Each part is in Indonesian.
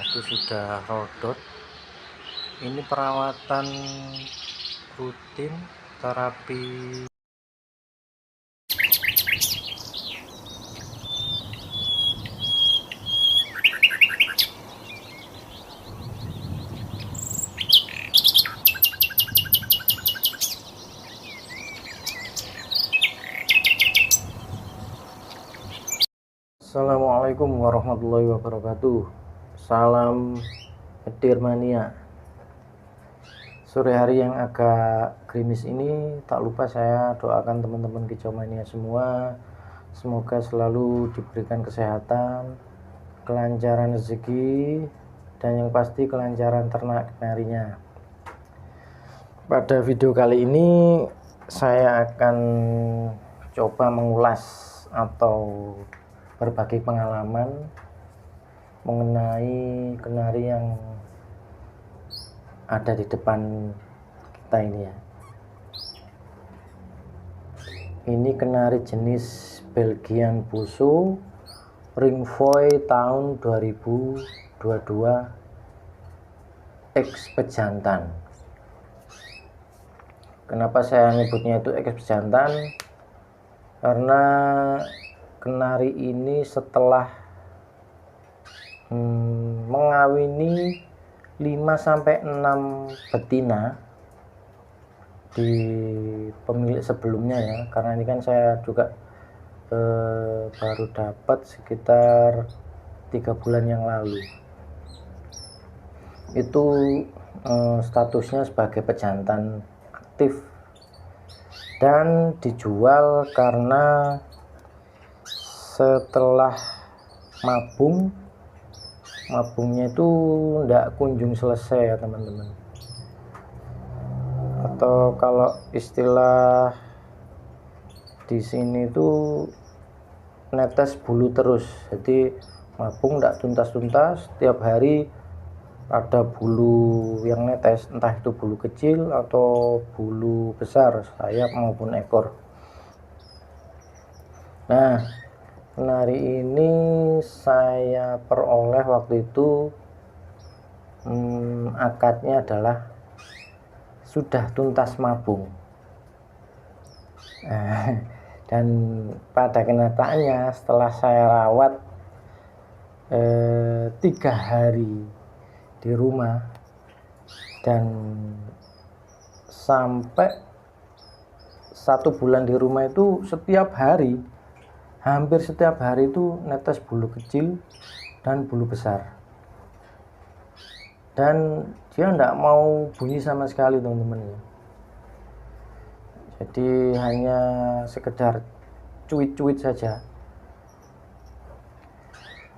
itu sudah rodot. Ini perawatan rutin terapi. Assalamualaikum warahmatullahi wabarakatuh. Salam Edirmania. Sore hari yang agak gerimis ini, tak lupa saya doakan teman-teman Kicau Mania semua, semoga selalu diberikan kesehatan, kelancaran rezeki, dan yang pasti kelancaran ternak kenarinya. Pada video kali ini saya akan coba mengulas atau berbagi pengalaman mengenai kenari yang ada di depan kita ini ya. Ini kenari jenis Belgian Busso Ringvoie tahun 2022 X pejantan. Kenapa saya nyebutnya itu X pejantan? Karena kenari ini setelah mengawini 5-6 betina di pemilik sebelumnya ya, karena ini kan saya juga baru dapat sekitar 3 bulan yang lalu. Itu statusnya sebagai pejantan aktif dan dijual karena setelah mabungnya itu tidak kunjung selesai ya teman-teman, atau kalau istilah di sini itu netes bulu terus. Jadi mabung tidak tuntas-tuntas, setiap hari ada bulu yang netes, entah itu bulu kecil atau bulu besar sayap maupun ekor. Nah, kenari ini saya peroleh waktu itu akadnya adalah sudah tuntas mabung. Dan pada kenyataannya setelah saya rawat 3 hari di rumah dan sampai 1 bulan di rumah itu hampir setiap hari itu netes bulu kecil dan bulu besar, dan dia tidak mau bunyi sama sekali teman-teman ya. Jadi hanya sekedar cuit-cuit saja.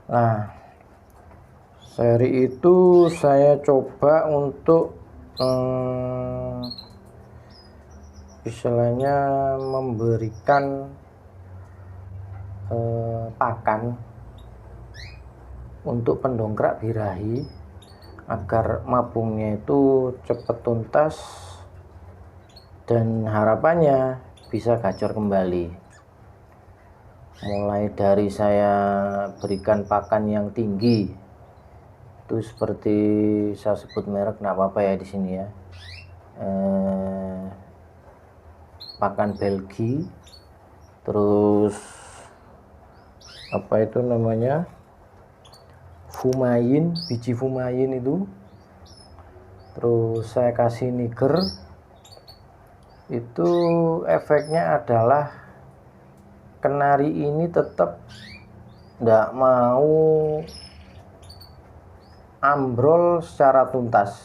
Nah, seri itu saya coba untuk istilahnya memberikan pakan untuk pendongkrak birahi agar mabungnya itu cepat tuntas dan harapannya bisa gacor kembali. Mulai dari saya berikan pakan yang tinggi, itu seperti saya sebut merek nggak apa-apa ya di sini ya, pakan Belgia, terus apa itu namanya, fumain, biji fumain itu, terus saya kasih niger. Itu efeknya adalah kenari ini tetap tidak mau ambrol secara tuntas.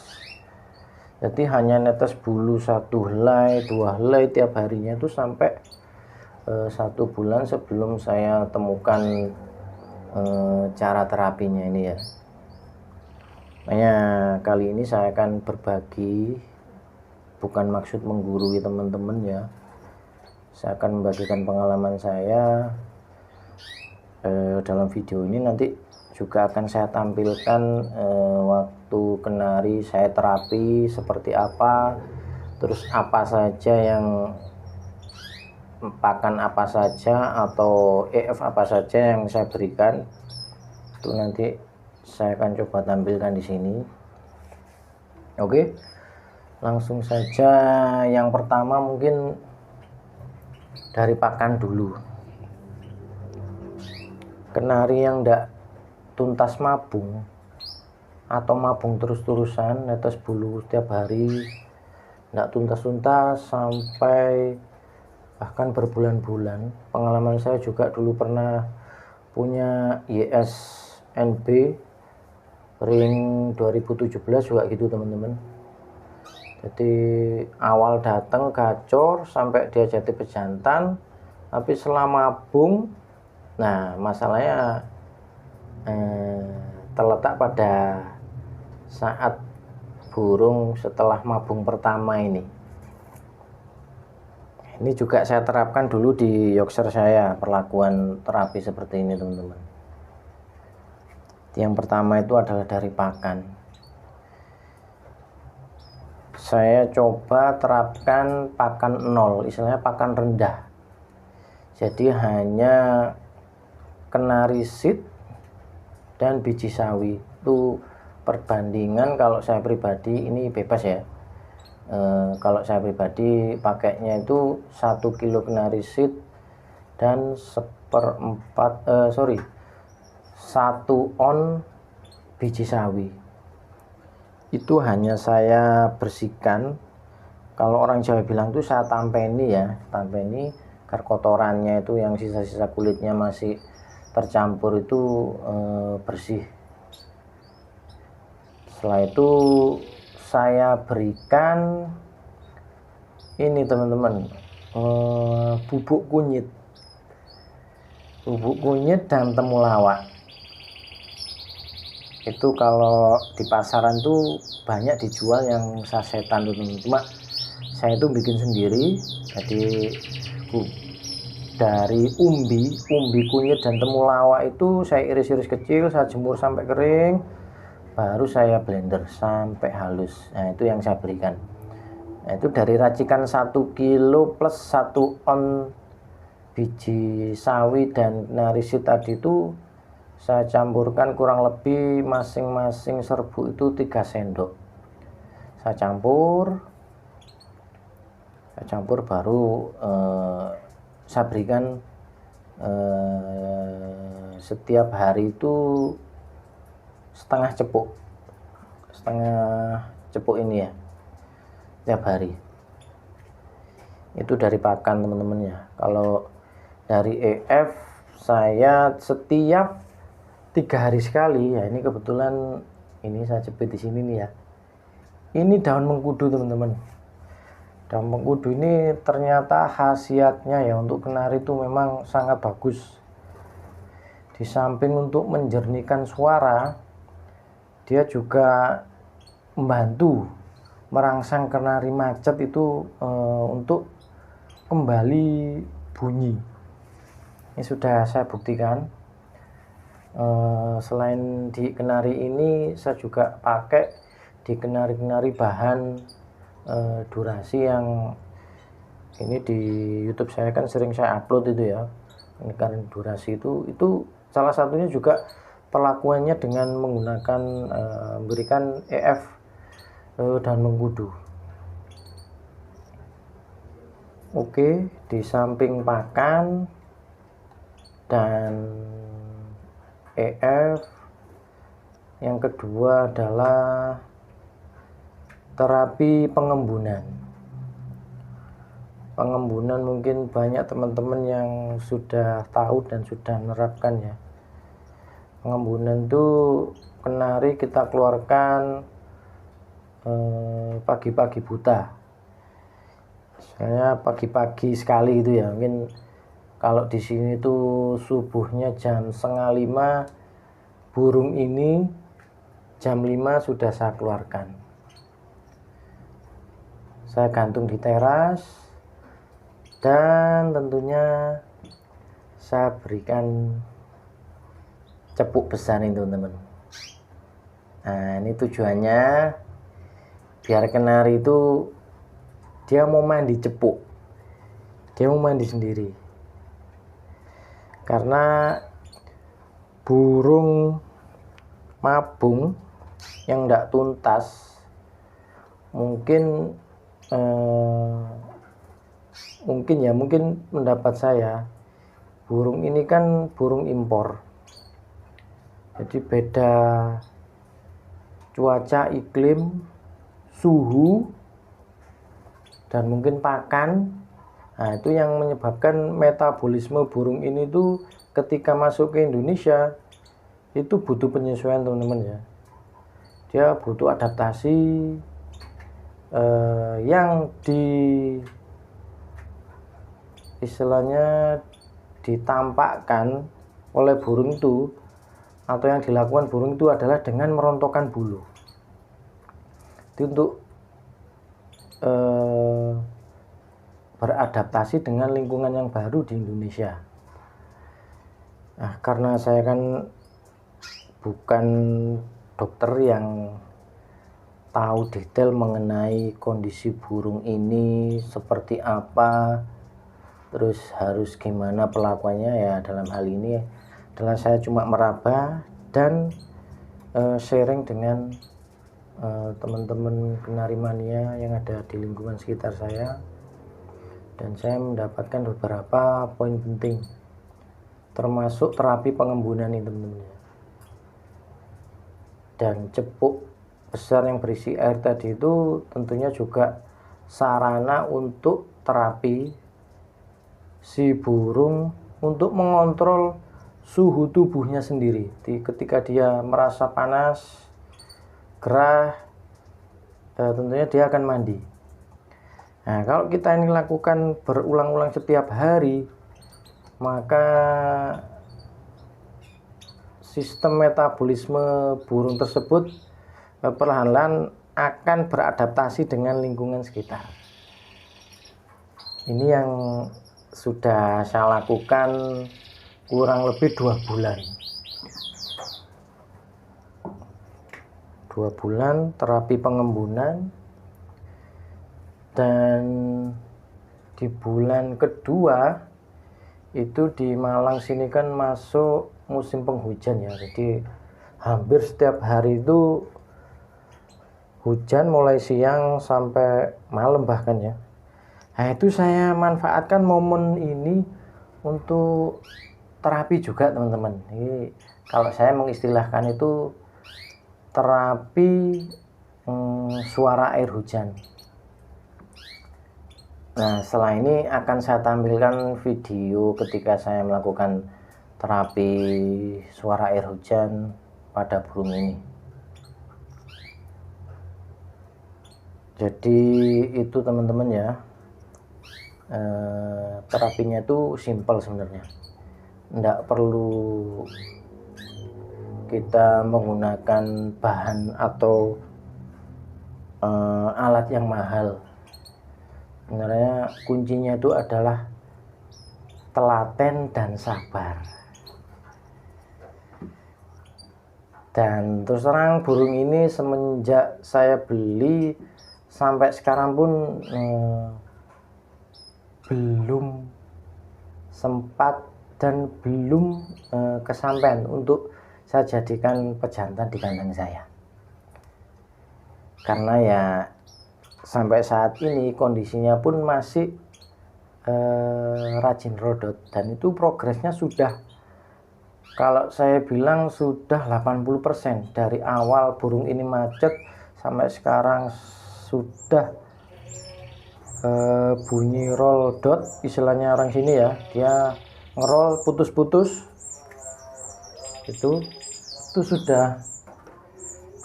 Jadi hanya netes bulu 1 helai 2 helai tiap harinya itu sampai 1 bulan sebelum saya temukan cara terapinya ini ya. Makanya kali ini saya akan berbagi, bukan maksud menggurui teman-teman ya. Saya akan membagikan pengalaman saya dalam video ini. Nanti juga akan saya tampilkan waktu kenari saya terapi seperti apa, terus apa saja yang pakan apa saja atau EF apa saja yang saya berikan, itu nanti saya akan coba tampilkan di sini. Oke, langsung saja. Yang pertama mungkin dari pakan dulu. Kenari yang tidak tuntas mabung atau mabung terus-terusan, netes bulu setiap hari, tidak tuntas-tuntas sampai bahkan berbulan-bulan. Pengalaman saya juga dulu pernah punya YSNB ring 2017 juga gitu teman-teman. Jadi awal datang gacor sampai dia jadi pejantan, tapi selama mabung, nah masalahnya terletak pada saat burung setelah mabung pertama ini. Ini juga saya terapkan dulu di Yorkshire saya, perlakuan terapi seperti ini teman-teman. Yang pertama itu adalah dari pakan. Saya coba terapkan pakan 0, istilahnya pakan rendah. Jadi hanya kenari seed dan biji sawi. Itu perbandingan kalau saya pribadi, ini bebas ya. Kalau saya pribadi pakainya itu 1 kilo kenari seed dan 1 on biji sawi. Itu hanya saya bersihkan. Kalau orang Jawa bilang itu saya tampeni ya, tampeni agar kotorannya itu yang sisa-sisa kulitnya masih tercampur itu bersih. Setelah itu saya berikan ini teman-teman, bubuk kunyit dan temulawak. Itu kalau di pasaran tuh banyak dijual yang sasetan tuh teman-teman. Cuma saya itu bikin sendiri. Jadi dari umbi kunyit dan temulawak itu saya iris-iris kecil, saya jemur sampai kering, baru saya blender sampai halus. Nah itu yang saya berikan. Nah, itu dari racikan 1 kilo plus 1 on biji sawi dan narisit tadi itu saya campurkan kurang lebih masing-masing serbuk itu 3 sendok. Saya campur baru saya berikan setiap hari itu setengah cepuk ini ya, setiap hari. Itu dari pakan teman-teman ya. Kalau dari EF saya setiap 3 hari sekali ya. Ini kebetulan ini saya jepit di sini nih ya. Ini daun mengkudu teman-teman. Daun mengkudu ini ternyata khasiatnya ya untuk kenari itu memang sangat bagus. Di samping untuk menjernihkan suara, dia juga membantu merangsang kenari macet itu untuk kembali bunyi. Ini sudah saya buktikan. Selain di kenari ini, saya juga pakai di kenari-kenari bahan durasi yang ini di YouTube saya kan sering saya upload itu ya. Kenari durasi itu salah satunya juga perlakuannya dengan menggunakan memberikan EF dan mengkudu. Oke, di samping pakan dan EF, yang kedua adalah terapi pengembunan. Pengembunan mungkin banyak teman-teman yang sudah tahu dan sudah menerapkan ya. Pengembunan itu kenari kita keluarkan pagi-pagi buta. Misalnya pagi-pagi sekali itu ya, mungkin kalau di sini tuh subuhnya jam 4:30, burung ini jam 5 sudah saya keluarkan. Saya gantung di teras dan tentunya saya berikan cepuk besar ini teman-teman. Nah ini tujuannya biar kenari itu dia mau mandi cepuk, dia mau mandi sendiri. Karena burung mabung yang tidak tuntas, mungkin mungkin pendapat saya, burung ini kan burung impor, jadi beda cuaca, iklim, suhu, dan mungkin pakan. Nah, itu yang menyebabkan metabolisme burung ini tuh ketika masuk ke Indonesia itu butuh penyesuaian, teman-teman ya. Dia butuh adaptasi yang istilahnya ditampakkan oleh burung itu, atau yang dilakukan burung itu adalah dengan merontokkan bulu. Itu untuk beradaptasi dengan lingkungan yang baru di Indonesia. Nah, karena saya kan bukan dokter yang tahu detail mengenai kondisi burung ini seperti apa, terus harus gimana pelakuannya, ya dalam hal ini adalah saya cuma meraba dan sharing dengan teman-teman kenari mania yang ada di lingkungan sekitar saya, dan saya mendapatkan beberapa poin penting termasuk terapi pengembunan ini, teman-teman. Dan cepuk besar yang berisi air tadi itu tentunya juga sarana untuk terapi si burung untuk mengontrol suhu tubuhnya sendiri. Ketika dia merasa panas, gerah, tentunya dia akan mandi. Nah, kalau kita ini lakukan berulang-ulang setiap hari, maka sistem metabolisme burung tersebut perlahan-lahan akan beradaptasi dengan lingkungan sekitar. Ini yang sudah saya lakukan kurang lebih 2 bulan. 2 bulan terapi pengembunan, dan di bulan kedua itu di Malang sini kan masuk musim penghujan ya, jadi hampir setiap hari itu hujan mulai siang sampai malam bahkan ya. Nah, itu saya manfaatkan momen ini untuk terapi juga, teman-teman. Ini kalau saya mengistilahkan itu terapi suara air hujan. Nah, setelah ini akan saya tampilkan video ketika saya melakukan terapi suara air hujan pada burung ini. Jadi itu, teman-teman ya, terapinya itu simple sebenarnya. Tidak perlu kita menggunakan bahan atau alat yang mahal. Sebenarnya kuncinya itu adalah telaten dan sabar. Dan terus terang burung ini semenjak saya beli sampai sekarang pun belum sempat dan belum kesampaian untuk saya jadikan pejantan di kandang saya. Karena ya sampai saat ini kondisinya pun masih rajin rodot, dan itu progresnya sudah, kalau saya bilang sudah 80%. Dari awal burung ini macet sampai sekarang sudah bunyi roll dot, istilahnya orang sini ya, dia ngerol putus-putus, itu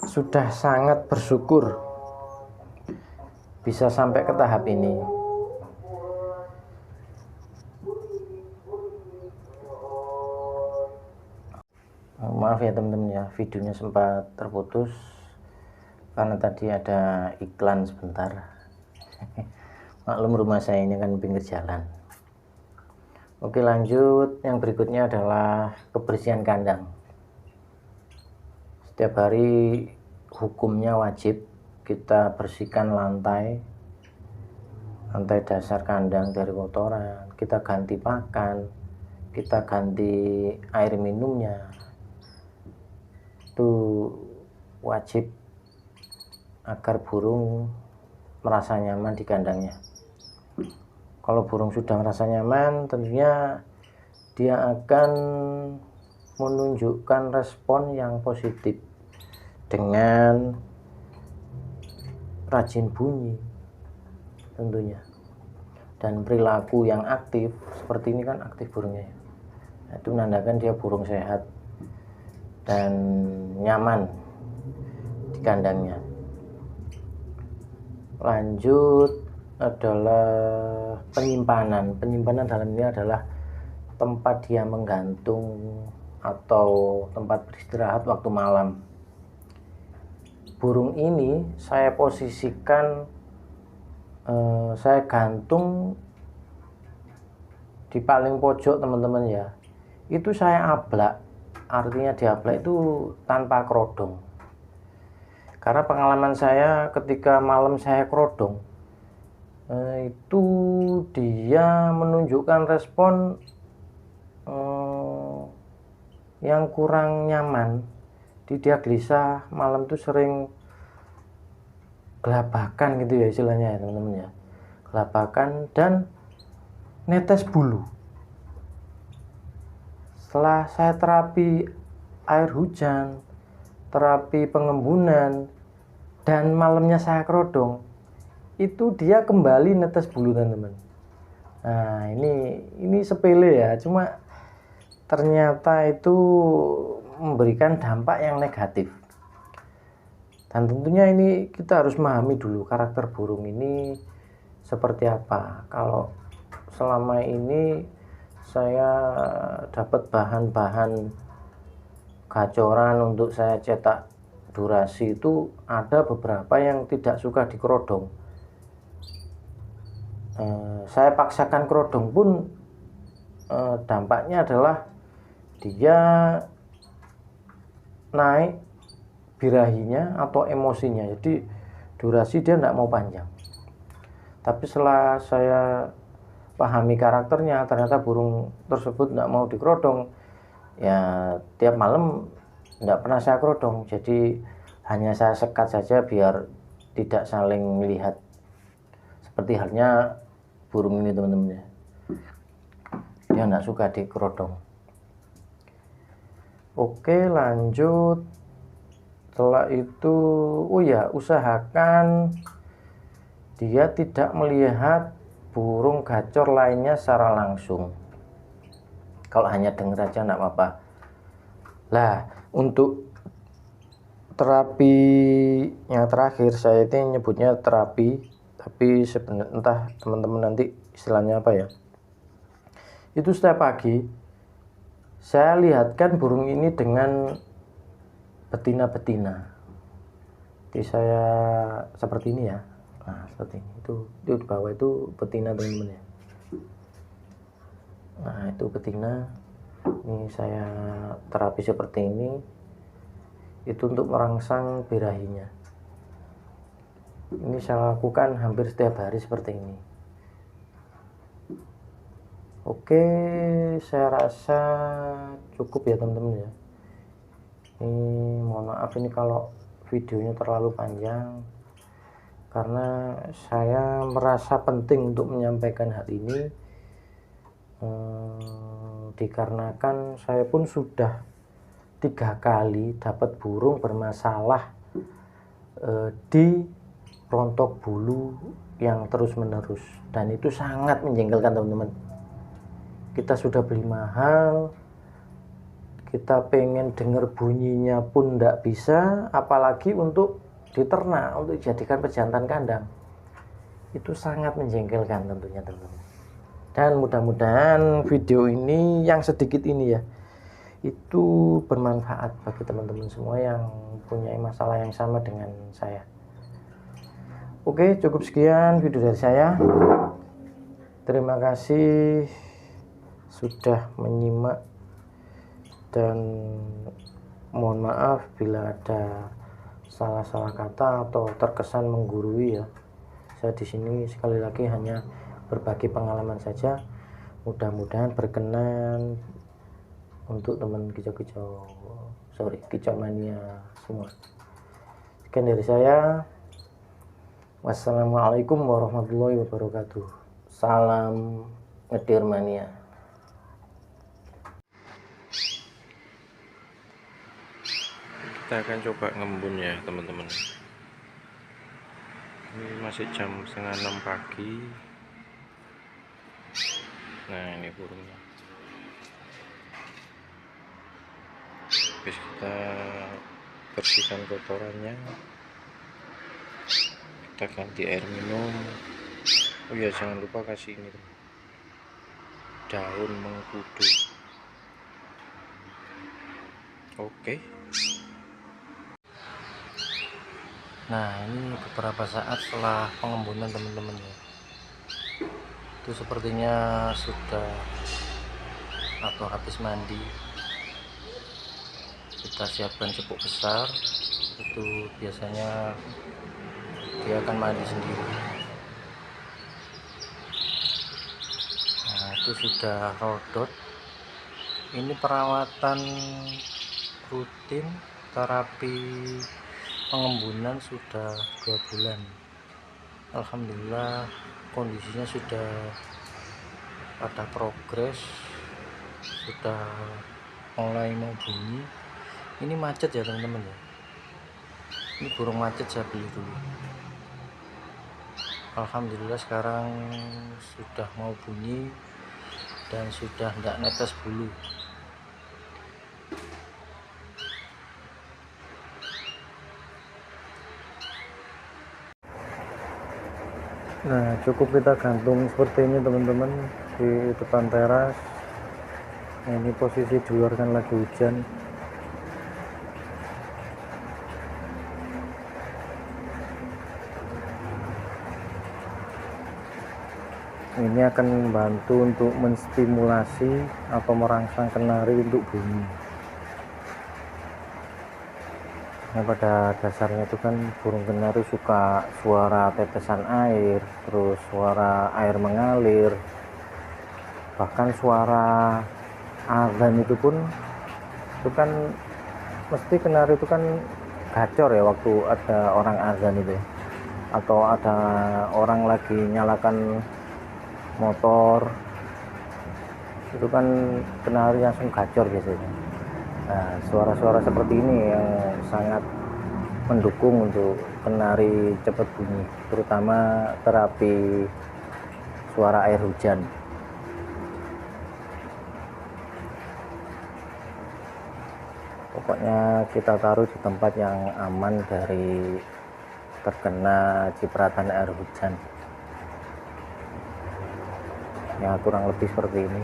sudah sangat bersyukur bisa sampai ke tahap ini. Maaf ya teman-teman ya, videonya sempat terputus karena tadi ada iklan sebentar. Maklum, rumah saya ini kan pinggir jalan. Oke, lanjut. Yang berikutnya adalah kebersihan kandang. Setiap hari hukumnya wajib kita bersihkan lantai dasar kandang dari kotoran, kita ganti pakan, kita ganti air minumnya, itu wajib agar burung merasa nyaman di kandangnya. Kalau burung sudah merasa nyaman, tentunya dia akan menunjukkan respon yang positif dengan rajin bunyi tentunya, dan perilaku yang aktif seperti ini kan aktif burungnya ya. Itu menandakan dia burung sehat dan nyaman di kandangnya. Lanjut adalah penyimpanan. Penyimpanan dalam ini adalah tempat dia menggantung atau tempat beristirahat waktu malam. Burung ini saya posisikan, saya gantung di paling pojok teman-teman ya. Itu saya ablak, artinya diablak itu tanpa kerodong. Karena pengalaman saya ketika malam saya kerodong, itu dia menunjukkan respon yang kurang nyaman. Dia gelisah malam itu, sering gelabakan gitu ya istilahnya ya teman-teman ya, gelabakan dan netes bulu. Setelah saya terapi air hujan, terapi pengembunan, dan malamnya saya kerodong, itu dia kembali netes bulu teman-teman. Nah ini sepele ya, cuma ternyata itu memberikan dampak yang negatif. Dan tentunya ini kita harus memahami dulu karakter burung ini seperti apa. Kalau selama ini saya dapat bahan-bahan gacoran untuk saya cetak durasi, itu ada beberapa yang tidak suka dikerodong. Saya paksakan kerodong pun dampaknya adalah dia naik birahinya atau emosinya, jadi durasi dia tidak mau panjang. Tapi setelah saya pahami karakternya, ternyata burung tersebut tidak mau dikerodong ya, tiap malam tidak pernah saya kerodong, jadi hanya saya sekat saja biar tidak saling melihat, seperti halnya burung ini teman-teman ya, dia tidak suka dikerodong. Oke, lanjut. Setelah itu, usahakan dia tidak melihat burung gacor lainnya secara langsung. Kalau hanya dengar saja tidak apa-apa. Lah, untuk terapi yang terakhir, saya ini nyebutnya terapi, tapi sebenarnya entah teman-teman nanti istilahnya apa ya. Itu setiap pagi saya lihatkan burung ini dengan betina-betina. Jadi saya seperti ini ya. Nah, seperti ini. Itu di bawah itu betina teman-teman ya. Nah, itu betina. Ini saya terapi seperti ini. Itu untuk merangsang birahinya. Ini saya lakukan hampir setiap hari seperti ini. Oke, saya rasa cukup ya teman-teman ya. Ini mohon maaf ini kalau videonya terlalu panjang, karena saya merasa penting untuk menyampaikan hal ini, dikarenakan saya pun sudah 3 kali dapat burung bermasalah di rontok bulu yang terus menerus, dan itu sangat menjengkelkan teman-teman. Kita sudah beli mahal, kita pengen dengar bunyinya pun tidak bisa, apalagi untuk diternak, untuk dijadikan pejantan kandang. Itu sangat menjengkelkan tentunya teman-teman. Dan mudah-mudahan video ini yang sedikit ini ya, itu bermanfaat bagi teman-teman semua yang punya masalah yang sama dengan saya. Oke, cukup sekian video dari saya. Terima kasih sudah menyimak, dan mohon maaf bila ada salah-salah kata atau terkesan menggurui ya. Saya di sini sekali lagi hanya berbagi pengalaman saja. Mudah-mudahan berkenan untuk teman kicau-kicau. sorry, kicau mania semua. Sekian dari saya. Wassalamualaikum warahmatullahi wabarakatuh. Salam ngedir mania. Kita akan coba ngembun ya teman-teman. Ini masih jam 5:30 pagi. Nah, ini burungnya. Habis kita bersihkan kotorannya, kita ganti air minum. Oh ya, jangan lupa kasih ini daun mengkudu. Oke. Nah, ini beberapa saat setelah pengembunan teman-teman ya. Itu sepertinya sudah atau habis mandi. Kita siapkan cepuk besar. Itu biasanya dia akan mandi sendiri. Nah, itu sudah rodot. Ini perawatan rutin terapi pengembunan sudah 2 bulan. Alhamdulillah kondisinya sudah pada progres, sudah mulai mau bunyi. Ini macet ya teman-teman ya. Ini burung macet saya beli dulu. Alhamdulillah sekarang sudah mau bunyi dan sudah tidak netes bulu. Nah, cukup kita gantung seperti ini teman-teman di depan teras. Nah, ini posisi di luar kan lagi hujan. Ini akan membantu untuk menstimulasi atau merangsang kenari untuk bunyi. Nah, pada dasarnya itu kan burung kenari suka suara tetesan air, terus suara air mengalir, bahkan suara azan itu pun itu kan mesti kenari itu kan gacor ya waktu ada orang azan itu ya. Atau ada orang lagi nyalakan motor, itu kan kenari langsung gacor biasanya. Nah, suara-suara seperti ini yang sangat mendukung untuk kenari cepat bunyi, terutama terapi suara air hujan. Pokoknya kita taruh di tempat yang aman dari terkena cipratan air hujan. Ya, kurang lebih seperti ini.